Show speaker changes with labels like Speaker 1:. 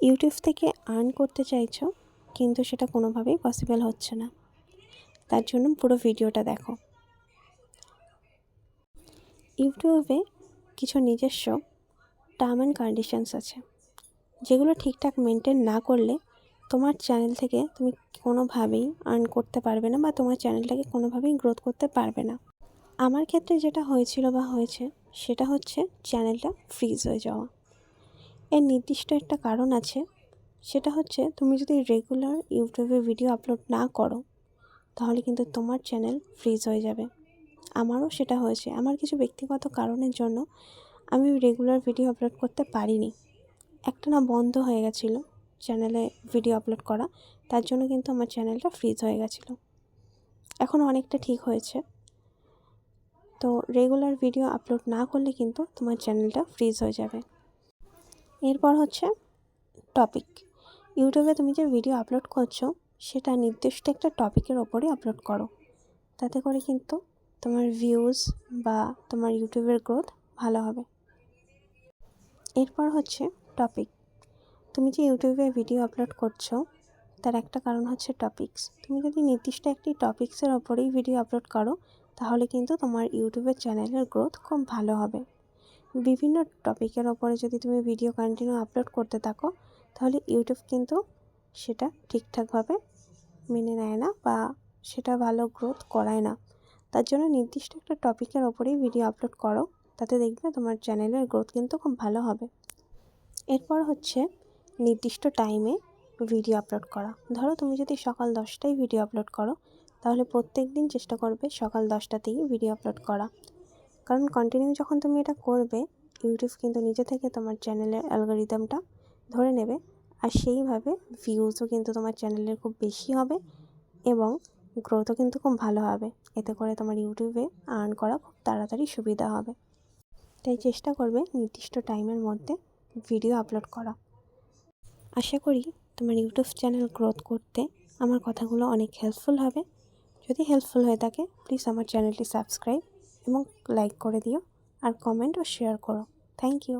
Speaker 1: YouTube থেকে earn করতে চাইছো কিন্তু সেটা কোনোভাবেই পসিবল হচ্ছে না, তার জন্য পুরো ভিডিওটা দেখো। ইউটিউবে কিছু নিজস্ব টার্ম অ্যান্ড কন্ডিশনস আছে, যেগুলো ঠিকঠাক মেনটেন না করলে তোমার চ্যানেল থেকে তুমি কোনোভাবেই আর্ন করতে পারবে না বা তোমার চ্যানেলটাকে কোনোভাবেই গ্রোথ করতে পারবে না। আমার ক্ষেত্রে যেটা হয়েছিল বা হয়েছে সেটা হচ্ছে চ্যানেলটা ফ্রিজ হয়ে যাওয়া। এর নির্দিষ্ট একটা কারণ আছে, সেটা হচ্ছে তুমি যদি রেগুলার ইউটিউবে ভিডিও আপলোড না করো তাহলে কিন্তু তোমার চ্যানেল ফ্রিজ হয়ে যাবে। আমারও সেটা হয়েছে। আমার কিছু ব্যক্তিগত কারণের জন্য আমি রেগুলার ভিডিও আপলোড করতে পারিনি, একটানা বন্ধ হয়ে গেছিলো চ্যানেলে ভিডিও আপলোড করা, তার জন্য কিন্তু আমার চ্যানেলটা ফ্রিজ হয়ে গেছিলো। এখন অনেকটা ঠিক হয়েছে। তো রেগুলার ভিডিও আপলোড না করলে কিন্তু তোমার চ্যানেলটা ফ্রিজ হয়ে যাবে। এরপর হচ্ছে টপিক। ইউটিউবে তুমি যে ভিডিও আপলোড করছো সেটা নির্দিষ্ট একটা টপিকের ওপরে আপলোড করো, তাতে করে কিন্তু তোমার ভিউজ বা তোমার ইউটিউবের গ্রোথ ভালো হবে। এরপর হচ্ছে টপিক। তুমি যে ইউটিউবে ভিডিও আপলোড করছো তার একটা কারণ হচ্ছে টপিকস। তুমি যদি নির্দিষ্ট একটি টপিক্সের ওপরেই ভিডিও আপলোড করো তাহলে কিন্তু তোমার ইউটিউবের চ্যানেলের গ্রোথ খুব ভালো হবে। বিভিন্ন টপিকের ওপরে যদি তুমি ভিডিও কন্টিনিউ আপলোড করতে থাকো তাহলে ইউটিউব কিন্তু সেটা ঠিকঠাকভাবে মেনে নেয় না বা সেটা ভালো গ্রোথ করায় না। তার জন্য নির্দিষ্ট একটা টপিকের ওপরেই ভিডিও আপলোড করো, তাতে দেখবে তোমার চ্যানেলের গ্রোথ কিন্তু খুব ভালো হবে। এরপর হচ্ছে নির্দিষ্ট টাইমে ভিডিও আপলোড করা। ধরো তুমি যদি সকাল 10টায় ভিডিও আপলোড করো তাহলে প্রত্যেক দিন চেষ্টা করবে সকাল 10টাতেই ভিডিও আপলোড করা, কারণ কন্টিনিউ যখন তুমি এটা করবে ইউটিউব কিন্তু নিজে থেকে তোমার চ্যানেলের অ্যালগরিদমটা ধরে নেবে, আর সেইভাবে ভিউজও কিন্তু তোমার চ্যানেলের খুব বেশি হবে এবং গ্রোথও কিন্তু খুব ভালো হবে। এতে করে তোমার ইউটিউবে আর্ন করা খুব তাড়াতাড়ি সুবিধা হবে। তাই চেষ্টা করবে নির্দিষ্ট টাইমের মধ্যে ভিডিও আপলোড করা। আশা করি তোমার ইউটিউব চ্যানেল গ্রোথ করতে আমার কথাগুলো অনেক হেল্পফুল হবে। যদি হেল্পফুল হয়ে থাকে প্লিজ আমার চ্যানেলটি সাবস্ক্রাইব এবং লাইক করে দিও, আর কমেন্ট ও শেয়ার করো। Thank you.